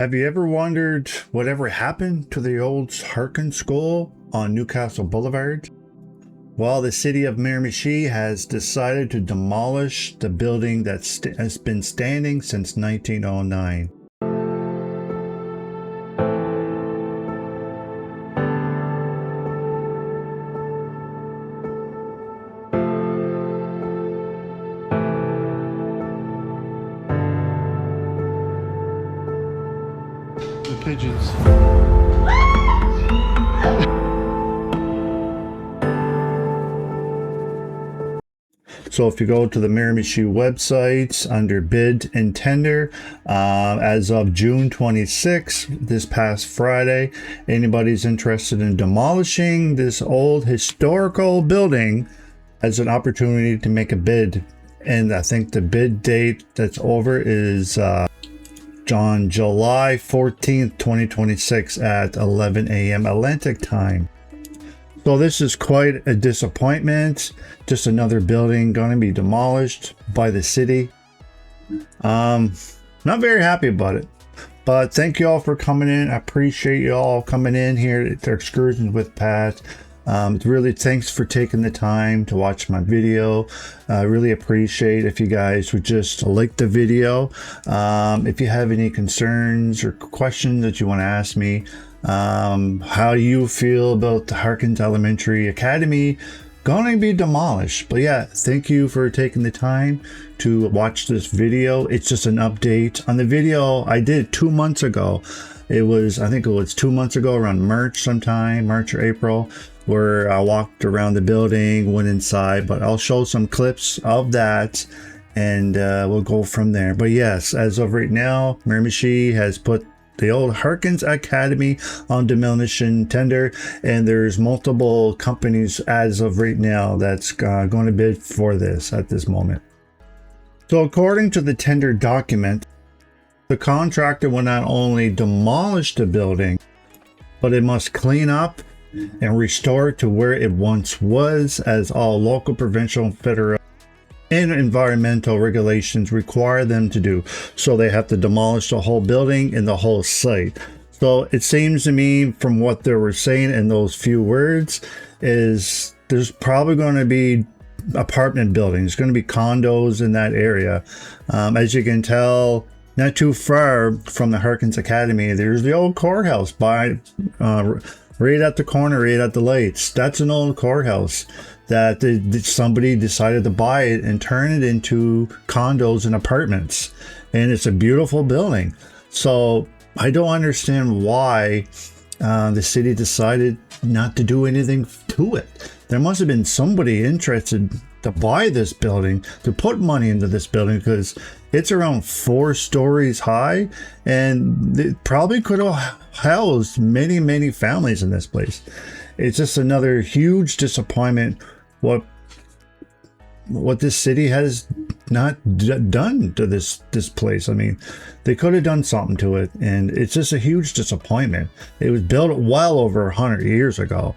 Have you ever wondered whatever happened to the old Harkins School on Newcastle Boulevard? Well, the city of Miramichi has decided to demolish the building that has been standing since 1909. The pigeons. So if you go to the Miramichi website under bid and tender, as of June 26, this past Friday, anybody's interested in demolishing this old historical building has an opportunity to make a bid. And I think the bid date that's over is on July 14th, 2026 at 11 a.m. Atlantic time. So this is quite a disappointment. Just another building going to be demolished by the city. Not very happy about it. But thank you all for coming in. I appreciate you all coming in here to Excursions with Pat. Really thanks for taking the time to watch my video. I really appreciate if you guys would just like the video. If you have any concerns or questions that you want to ask me, how you feel about the Harkins Academy going to be demolished. But yeah, thank you for taking the time to watch this video. It's just an update on the video I did 2 months ago. I think it was 2 months ago, around March or April, where I walked around the building, went inside, but I'll show some clips of that and we'll go from there. But yes, as of right now, Miramichi has put the old Harkins Academy on Demolition tender, and there's multiple companies as of right now that's going to bid for this at this moment. So according to the tender document, the contractor will not only demolish the building, but it must clean up and restore it to where it once was, as all local, provincial, federal, and environmental regulations require them to do. So they have to demolish the whole building and the whole site. So it seems to me, from what they were saying in those few words, is there's probably going to be apartment buildings, going to be condos in that area. As you can tell, not too far from the Harkins Academy, there's the old courthouse by right at the corner, right at the lights. That's an old courthouse that somebody decided to buy it and turn it into condos and apartments, and it's a beautiful building. So I don't understand why the city decided not to do anything to it. There must have been somebody interested to buy this building, to put money into this building, because it's around 4 stories high, and it probably could have housed many families in this place. It's just another huge disappointment what this city has not done to this place. I mean, they could have done something to it, and it's just a huge disappointment. It was built well over 100 years ago.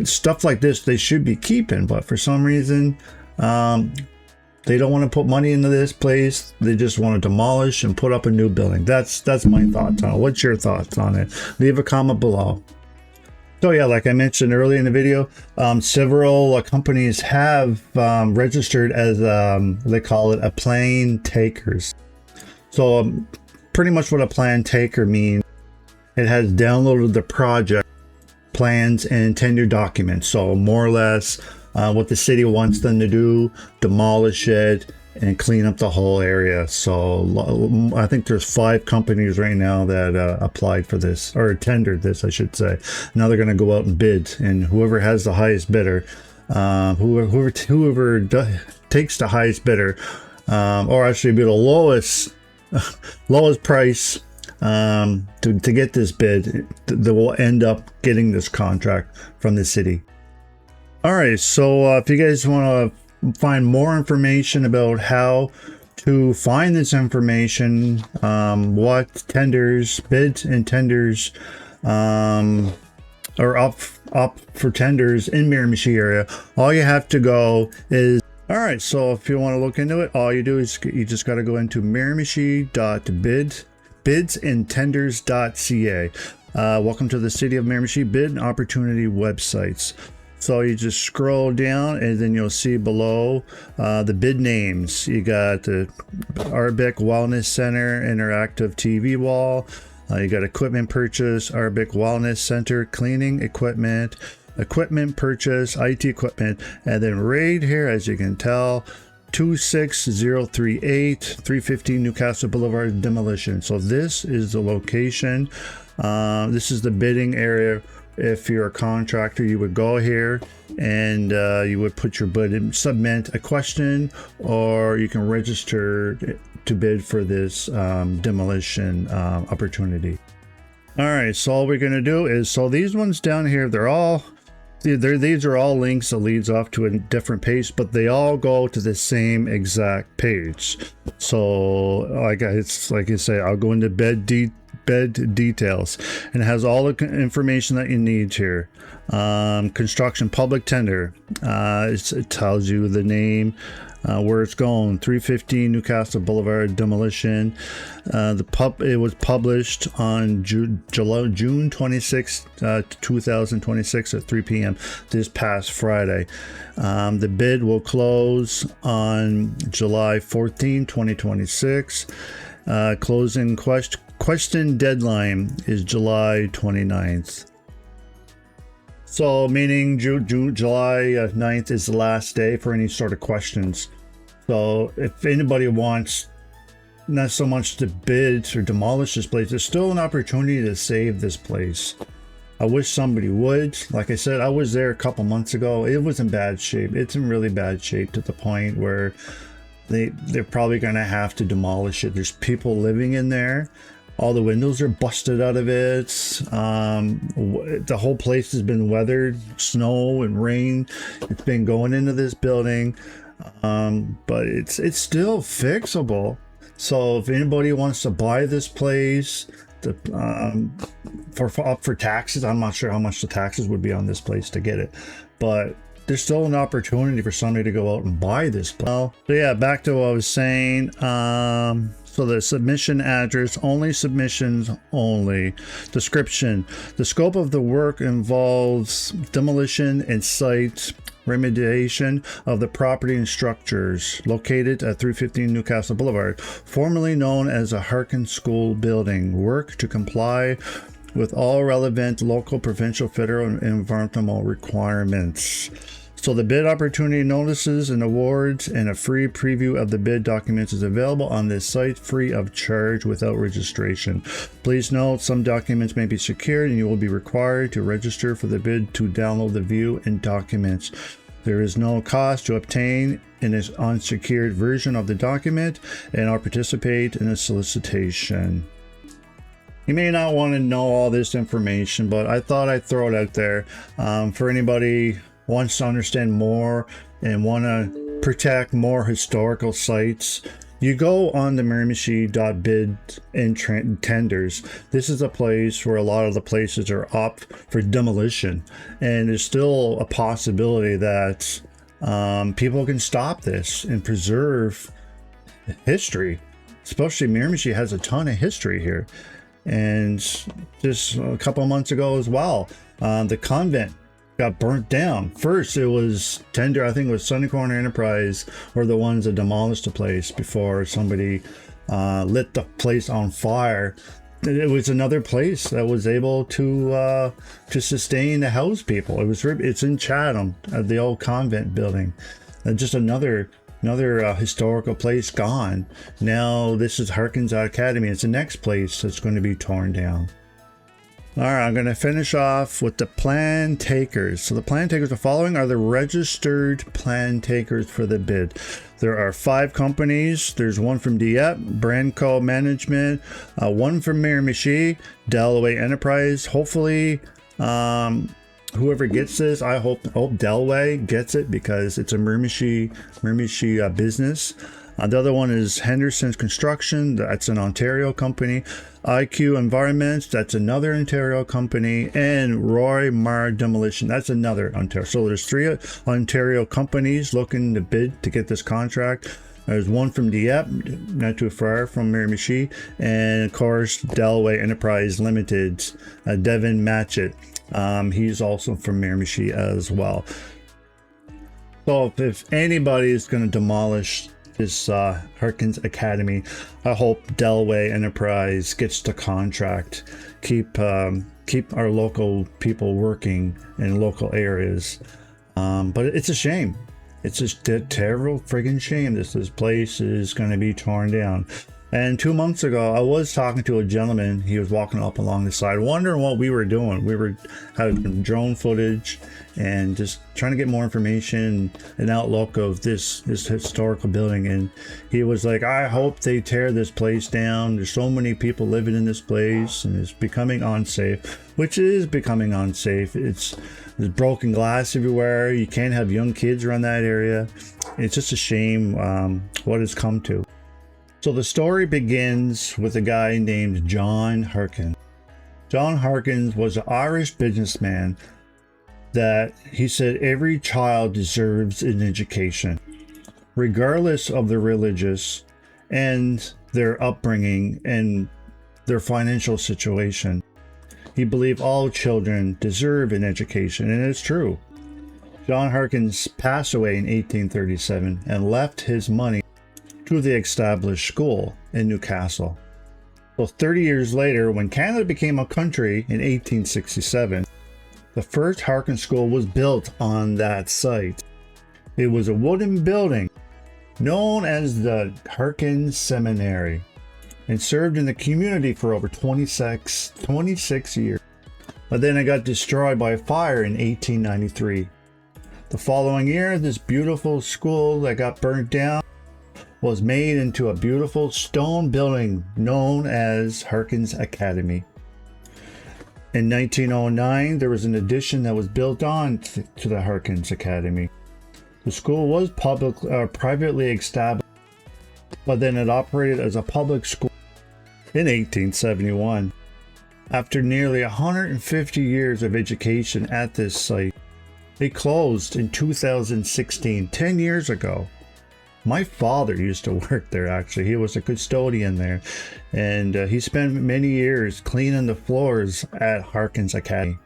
Stuff like this they should be keeping, but for some reason they don't want to put money into this place. They just want to demolish and put up a new building. That's my thoughts on it. What's your thoughts on it? Leave a comment below. So yeah, like I mentioned earlier in the video, several companies have registered as they call it a plan takers. So pretty much what a plan taker means, it has downloaded the project plans and tender documents. So more or less what the city wants them to do: demolish it and clean up the whole area. So I think there's 5 companies right now that applied for this, or tendered this, I should say. Now they're going to go out and bid, and whoever has the highest bidder, whoever takes the highest bidder, or actually be the lowest price to get this bid, that will end up getting this contract from the city. All right, so if you guys want to find more information about how to find this information, what tenders, bids and tenders are up for tenders in Miramichi area, all you have to go is, all right, so if you want to look into it, all you do is you just got to go into miramichi.bid bidsandtenders.ca. Welcome to the City of Miramichi Bid and Opportunity websites. So you just scroll down and then you'll see below the bid names. You got the Arbic Wellness Center interactive TV wall. You got equipment purchase, Arbic Wellness Center cleaning equipment, equipment purchase, IT equipment, and then right here, as you can tell, 26038 315 Newcastle Boulevard Demolition. So this is the location. This is the bidding area. If you're a contractor, you would go here and you would put your bid in, submit a question, or you can register to bid for this demolition opportunity. All right, so all we're going to do is, so these ones down here, these are all links that leads off to a different page, but they all go to the same exact page. So like it's like you say, I'll go into bid details, and it has all the information that you need here. Construction public tender, it tells you the name, where it's going, 315 Newcastle Boulevard Demolition. It was published on June 26, 2026 at 3 p.m. this past Friday. The bid will close on July 14, 2026. Closing question deadline is July 29th. So meaning July 9th is the last day for any sort of questions. So if anybody wants not so much to bid or demolish this place, there's still an opportunity to save this place. I wish somebody would. Like I said, I was there a couple months ago. It was in bad shape. It's in really bad shape to the point where they're probably going to have to demolish it. There's people living in there. All the windows are busted out of it. The whole place has been weathered, snow and rain. It's been going into this building, but it's still fixable. So if anybody wants to buy this place, for taxes, I'm not sure how much the taxes would be on this place to get it, but there's still an opportunity for somebody to go out and buy this place. So yeah, back to what I was saying. So the submission address, only submissions only. Description: the scope of the work involves demolition and site remediation of the property and structures located at 315 Newcastle Boulevard, formerly known as the Harkins School building. Work to comply with all relevant local, provincial, federal, and environmental requirements. So the bid opportunity notices and awards and a free preview of the bid documents is available on this site, free of charge, without registration. Please note, some documents may be secured and you will be required to register for the bid to download the view and documents. There is no cost to obtain an unsecured version of the document and or participate in a solicitation. You may not want to know all this information, but I thought I'd throw it out there for anybody wants to understand more and want to protect more historical sites. You go on the Miramichi.bid and tenders. This is a place where a lot of the places are up for demolition, and there's still a possibility that people can stop this and preserve history. Especially Miramichi has a ton of history here. And just a couple of months ago as well, the convent got burnt down. First it was tender, I think it was Sunny Corner Enterprise were the ones that demolished the place before somebody lit the place on fire. It was another place that was able to sustain the house people. It's in Chatham, the old convent building. Just another historical place gone. Now this is Harkins Academy. It's the next place that's going to be torn down. All right, I'm going to finish off with the plan takers. So the plan takers, the following are the registered plan takers for the bid. There are 5 companies. There's one from Dieppe, Branco Management, one from Miramichi, Delaware Enterprise. Hopefully, whoever gets this, I hope Delaware gets it because it's a Miramichi business. The other one is Henderson's Construction. That's an Ontario company. IQ Environments. That's another Ontario company. And Roy Marr Demolition. That's another Ontario. So there's 3 Ontario companies looking to bid to get this contract. There's one from Dieppe, not too far from Miramichi, and of course Delway Enterprise Limited, Devin Matchett. He's also from Miramichi as well. So if anybody is going to demolish this Harkins Academy, I hope Delway Enterprise gets the contract. Keep our local people working in local areas. But it's a shame. It's just a terrible friggin' shame that this place is going to be torn down. And 2 months ago, I was talking to a gentleman. He was walking up along the side, wondering what we were doing. We were having drone footage and just trying to get more information, an outlook of this historical building. And he was like, I hope they tear this place down. There's so many people living in this place and it's becoming unsafe, which is becoming unsafe. There's broken glass everywhere. You can't have young kids around that area. It's just a shame what it's come to. So the story begins with a guy named John Harkins. John Harkins was an Irish businessman that he said every child deserves an education, regardless of their religious and their upbringing and their financial situation. He believed all children deserve an education, and it's true. John Harkins passed away in 1837 and left his money to the established school in Newcastle. So 30 years later, when Canada became a country in 1867, the first Harkins School was built on that site. It was a wooden building known as the Harkins Seminary and served in the community for over 26 years. But then it got destroyed by a fire in 1893. The following year, this beautiful school that got burnt down was made into a beautiful stone building known as Harkins Academy. In 1909, there was an addition that was built on to the Harkins Academy. The school was privately established, but then it operated as a public school in 1871. After nearly 150 years of education at this site, it closed in 2016, 10 years ago. My father used to work there, actually. He was a custodian there, and he spent many years cleaning the floors at Harkins Academy.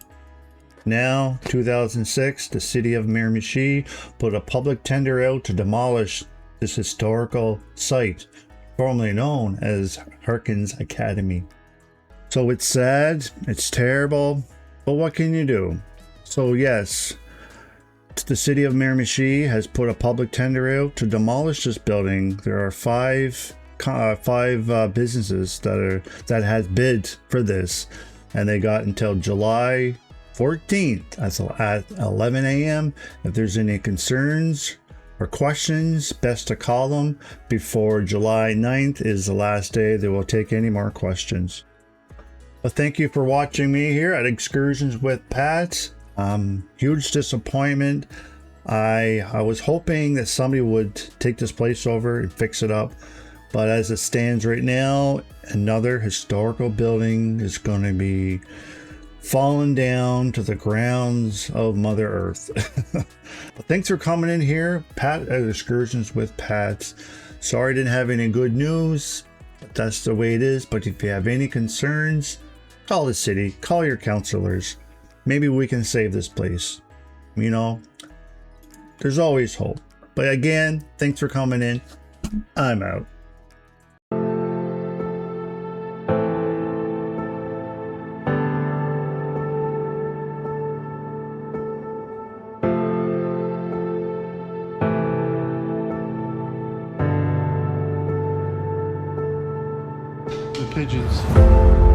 Now, 2006, the city of Miramichi put a public tender out to demolish this historical site, formerly known as Harkins Academy. So it's sad, it's terrible, but what can you do? So yes, the city of Miramichi has put a public tender out to demolish this building. There are five businesses that has bid for this, and they got until July 14th at 11 a.m. If there's any concerns or questions, best to call them before July 9th is the last day they will take any more questions. Well, thank you for watching me here at Excursions with Pat. Huge disappointment. I was hoping that somebody would take this place over and fix it up, but as it stands right now, another historical building is going to be falling down to the grounds of Mother Earth. But thanks for coming in here, Pat at Excursions with Pat. Sorry I didn't have any good news, but that's the way it is. But if you have any concerns, call the city, call your counselors. Maybe we can save this place. You know, there's always hope. But again, thanks for coming in. I'm out. The pigeons.